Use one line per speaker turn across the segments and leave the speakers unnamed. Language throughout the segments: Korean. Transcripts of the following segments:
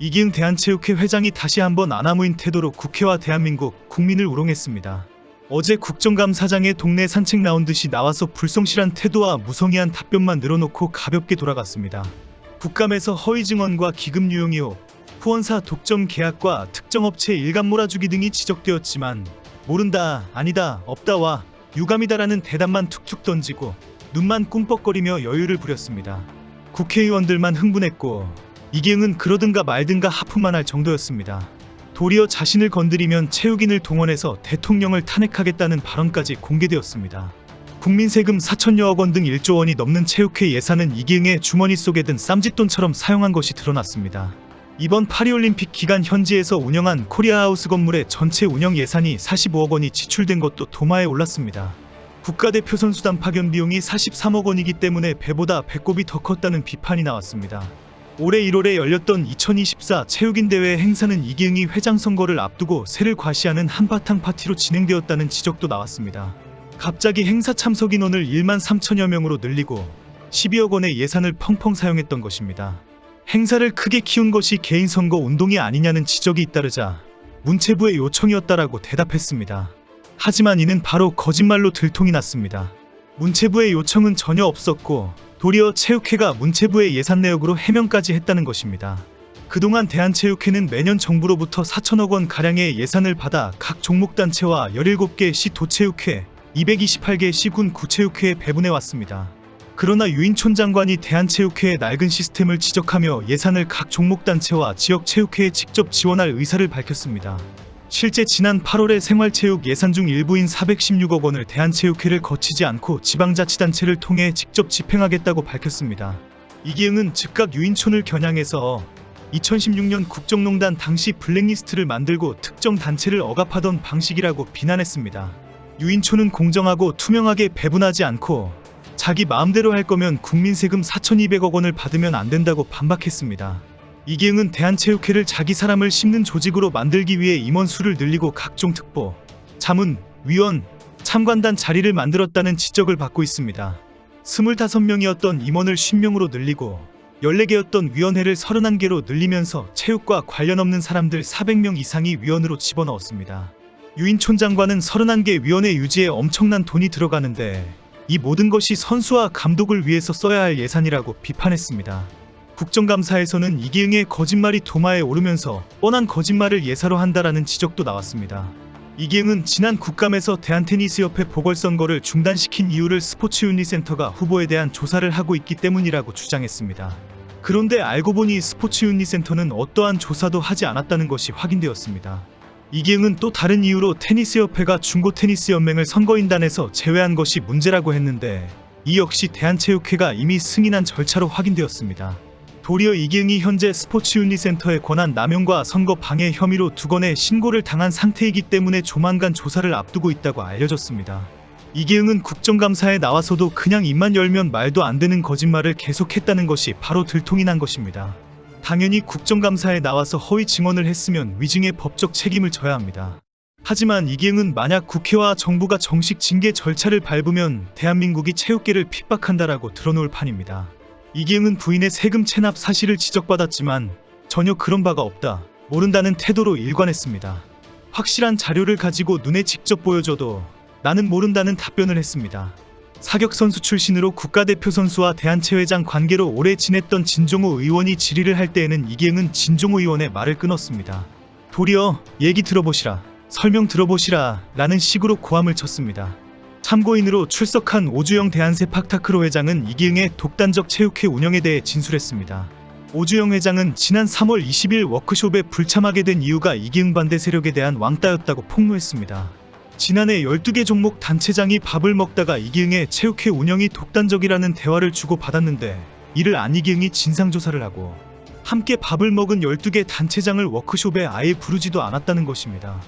이기흥 대한체육회 회장이 다시 한번 아나무인 태도로 국회와 대한민국 국민을 우롱했습니다. 어제 국정감사장에 동네 산책 나온 듯이 나와서 불성실한 태도와 무성의한 답변만 늘어놓고 가볍게 돌아갔습니다. 국감에서 허위 증언과 기금 유용 의혹, 후원사 독점 계약과 특정 업체 일감 몰아주기 등이 지적되었지만 모른다, 아니다, 없다와 유감이다라는 대답만 툭툭 던지고 눈만 꿈뻑거리며 여유를 부렸습니다. 국회의원들만 흥분했고 이기흥은 그러든가 말든가 하품만 할 정도였습니다. 도리어 자신을 건드리면 체육인을 동원해서 대통령을 탄핵하겠다는 발언까지 공개되었습니다. 국민 세금 4천여억 원 등 1조 원이 넘는 체육회 예산은 이기흥의 주머니 속에 든 쌈짓돈처럼 사용한 것이 드러났습니다. 이번 파리올림픽 기간 현지에서 운영한 코리아하우스 건물의 전체 운영 예산이 45억 원이 지출된 것도 도마에 올랐습니다. 국가대표 선수단 파견 비용이 43억 원이기 때문에 배보다 배꼽이 더 컸다는 비판이 나왔습니다. 올해 1월에 열렸던 2024 체육인 대회 행사는 이기흥이 회장 선거를 앞두고 세를 과시하는 한바탕 파티로 진행되었다는 지적도 나왔습니다. 갑자기 행사 참석 인원을 1만 3천여 명으로 늘리고 12억 원의 예산을 펑펑 사용했던 것입니다. 행사를 크게 키운 것이 개인 선거 운동이 아니냐는 지적이 잇따르자 문체부의 요청이었다라고 대답했습니다. 하지만 이는 바로 거짓말로 들통이 났습니다. 문체부의 요청은 전혀 없었고 도리어 체육회가 문체부의 예산 내역으로 해명까지 했다는 것입니다. 그동안 대한체육회는 매년 정부로부터 4천억 원 가량의 예산을 받아 각 종목단체와 17개 시 도체육회, 228개 시군 구체육회에 배분해왔습니다. 그러나 유인촌 장관이 대한체육회의 낡은 시스템을 지적하며 예산을 각 종목단체와 지역체육회에 직접 지원할 의사를 밝혔습니다. 실제 지난 8월에 생활체육 예산 중 일부인 416억 원을 대한체육회를 거치지 않고 지방자치단체를 통해 직접 집행하겠다고 밝혔습니다. 이기흥은 즉각 유인촌을 겨냥해서 2016년 국정농단 당시 블랙리스트를 만들고 특정 단체를 억압하던 방식이라고 비난했습니다. 유인촌은 공정하고 투명하게 배분하지 않고 자기 마음대로 할 거면 국민 세금 4,200억 원을 받으면 안 된다고 반박했습니다. 이기흥은 대한체육회를 자기 사람을 심는 조직으로 만들기 위해 임원 수를 늘리고 각종 특보, 자문, 위원, 참관단 자리를 만들었다는 지적을 받고 있습니다. 25명이었던 임원을 50명으로 늘리고 14개였던 위원회를 31개로 늘리면서 체육과 관련 없는 사람들 400명 이상이 위원으로 집어넣었습니다. 유인촌 장관은 31개 위원회 유지에 엄청난 돈이 들어가는데 이 모든 것이 선수와 감독을 위해서 써야 할 예산이라고 비판했습니다. 국정감사에서는 이기흥의 거짓말이 도마에 오르면서 뻔한 거짓말을 예사로 한다라는 지적도 나왔습니다. 이기흥은 지난 국감에서 대한테니스협회 보궐선거를 중단시킨 이유를 스포츠윤리센터가 후보에 대한 조사를 하고 있기 때문이라고 주장했습니다. 그런데 알고 보니 스포츠윤리센터는 어떠한 조사도 하지 않았다는 것이 확인되었습니다. 이기흥은 또 다른 이유로 테니스협회가 중고테니스연맹을 선거인단에서 제외한 것이 문제라고 했는데 이 역시 대한체육회가 이미 승인한 절차로 확인되었습니다. 도리어 이기흥이 현재 스포츠윤리센터의 권한 남용과 선거 방해 혐의로 2건의 신고를 당한 상태이기 때문에 조만간 조사를 앞두고 있다고 알려졌습니다. 이기흥은 국정감사에 나와서도 그냥 입만 열면 말도 안 되는 거짓말을 계속했다는 것이 바로 들통이 난 것입니다. 당연히 국정감사에 나와서 허위 증언을 했으면 위증의 법적 책임을 져야 합니다. 하지만 이기흥은 만약 국회와 정부가 정식 징계 절차를 밟으면 대한민국이 체육계를 핍박한다라고 드러놓을 판입니다. 이기흥은 부인의 세금 체납 사실을 지적받았지만 전혀 그런 바가 없다, 모른다는 태도로 일관했습니다. 확실한 자료를 가지고 눈에 직접 보여줘도 나는 모른다는 답변을 했습니다. 사격선수 출신으로 국가대표 선수와 대한체회장 관계로 오래 지냈던 진종호 의원이 질의를 할 때에는 이기흥은 진종호 의원의 말을 끊었습니다. 도리어 얘기 들어보시라, 설명 들어보시라 라는 식으로 고함을 쳤습니다. 참고인으로 출석한 오주영 대한세팍타크로 회장은 이기흥의 독단적 체육회 운영에 대해 진술했습니다. 오주영 회장은 지난 3월 20일 워크숍에 불참하게 된 이유가 이기흥 반대 세력에 대한 왕따였다고 폭로했습니다. 지난해 12개 종목 단체장이 밥을 먹다가 이기흥의 체육회 운영이 독단적이라는 대화를 주고받았는데 이를 안 이기흥이 진상조사를 하고 함께 밥을 먹은 12개 단체장을 워크숍에 아예 부르지도 않았다는 것입니다.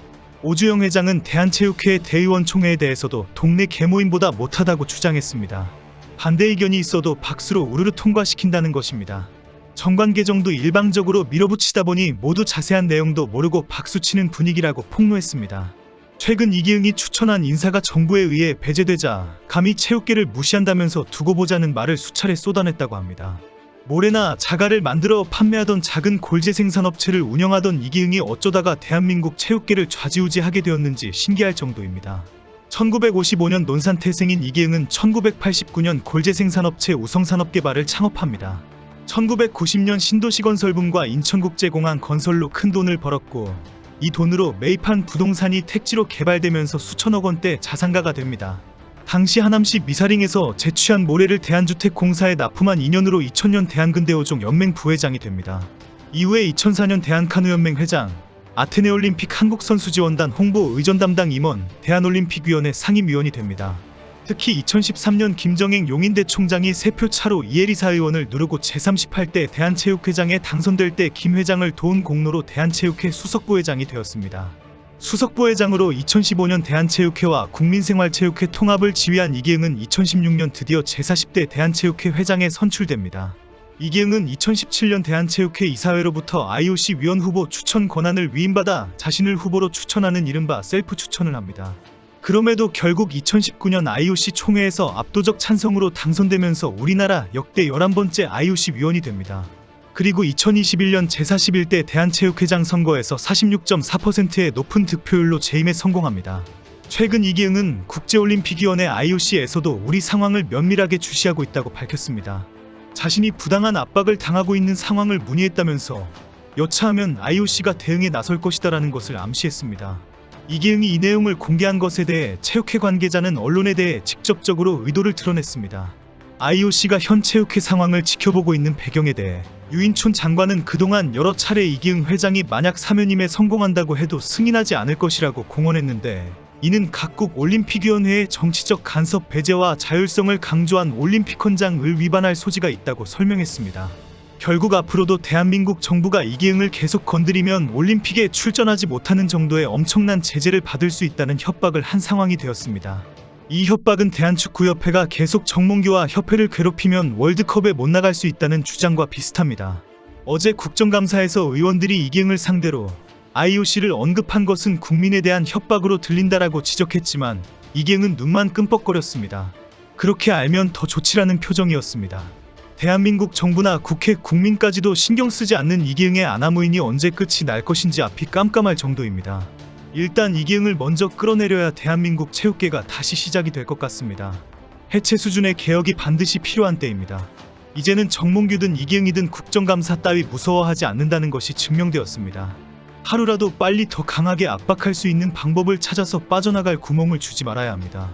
오주영 회장은 대한체육회 대의원 총회에 대해서도 동네 개모임보다 못하다고 주장했습니다. 반대 의견이 있어도 박수로 우르르 통과시킨다는 것입니다. 정관 개정도 일방적으로 밀어붙이다 보니 모두 자세한 내용도 모르고 박수치는 분위기라고 폭로했습니다. 최근 이기흥이 추천한 인사가 정부에 의해 배제되자 감히 체육계를 무시한다면서 두고 보자는 말을 수차례 쏟아냈다고 합니다. 모래나 자갈을 만들어 판매하던 작은 골재 생산업체를 운영하던 이기흥이 어쩌다가 대한민국 체육계를 좌지우지하게 되었는지 신기할 정도입니다. 1955년 논산 태생인 이기흥은 1989년 골재 생산업체 우성산업개발을 창업합니다. 1990년 신도시건설붐과 인천국제공항 건설로 큰 돈을 벌었고 이 돈으로 매입한 부동산이 택지로 개발되면서 수천억 원대 자산가가 됩니다. 당시 하남시 미사ring에서 제취한 모래를 대한주택공사에 납품한 인연으로 2000년 대한근대어종 연맹 부회장이 됩니다. 이후에 2004년 대한카누연맹 회장, 아테네올림픽 한국선수지원단 홍보 의전 담당 임원, 대한올림픽위원회 상임위원이 됩니다. 특히 2013년 김정행 용인대 총장이 3표 차로 이혜리사 의원을 누르고 제38대 대한체육회장에 당선될 때 김 회장을 도운 공로로 대한체육회 수석부회장이 되었습니다. 수석부회장으로 2015년 대한체육회와 국민생활체육회 통합을 지휘한 이기흥은 2016년 드디어 제40대 대한체육회 회장에 선출됩니다. 이기흥은 2017년 대한체육회 이사회로부터 IOC 위원 후보 추천 권한을 위임받아 자신을 후보로 추천하는 이른바 셀프 추천을 합니다. 그럼에도 결국 2019년 IOC 총회에서 압도적 찬성으로 당선되면서 우리나라 역대 11번째 IOC 위원이 됩니다. 그리고 2021년 제41대 대한체육회장 선거에서 46.4%의 높은 득표율로 재임에 성공합니다. 최근 이기흥은 국제올림픽위원회 IOC에서도 우리 상황을 면밀하게 주시하고 있다고 밝혔습니다. 자신이 부당한 압박을 당하고 있는 상황을 문의했다면서 여차하면 IOC가 대응에 나설 것이다라는 것을 암시했습니다. 이기흥이 이 내용을 공개한 것에 대해 체육회 관계자는 언론에 대해 직접적으로 의도를 드러냈습니다. IOC가 현 체육회 상황을 지켜보고 있는 배경에 대해 유인촌 장관은 그동안 여러 차례 이기흥 회장이 만약 사면임에 성공한다고 해도 승인하지 않을 것이라고 공언했는데 이는 각국 올림픽위원회의 정치적 간섭 배제와 자율성을 강조한 올림픽헌장을 위반할 소지가 있다고 설명했습니다. 결국 앞으로도 대한민국 정부가 이기흥을 계속 건드리면 올림픽에 출전하지 못하는 정도의 엄청난 제재를 받을 수 있다는 협박을 한 상황이 되었습니다. 이 협박은 대한축구협회가 계속 정몽규와 협회를 괴롭히면 월드컵에 못 나갈 수 있다는 주장과 비슷합니다. 어제 국정감사에서 의원들이 이기흥을 상대로 IOC를 언급한 것은 국민에 대한 협박으로 들린다라고 지적했지만 이기흥은 눈만 끔뻑거렸습니다. 그렇게 알면 더 좋지라는 표정이었습니다. 대한민국 정부나 국회 국민까지도 신경 쓰지 않는 이기흥의 아나무인이 언제 끝이 날 것인지 앞이 깜깜할 정도입니다. 일단 이기흥을 먼저 끌어내려야 대한민국 체육계가 다시 시작이 될 것 같습니다. 해체 수준의 개혁이 반드시 필요한 때입니다. 이제는 정몽규든 이기흥이든 국정감사 따위 무서워하지 않는다는 것이 증명되었습니다. 하루라도 빨리 더 강하게 압박할 수 있는 방법을 찾아서 빠져나갈 구멍을 주지 말아야 합니다.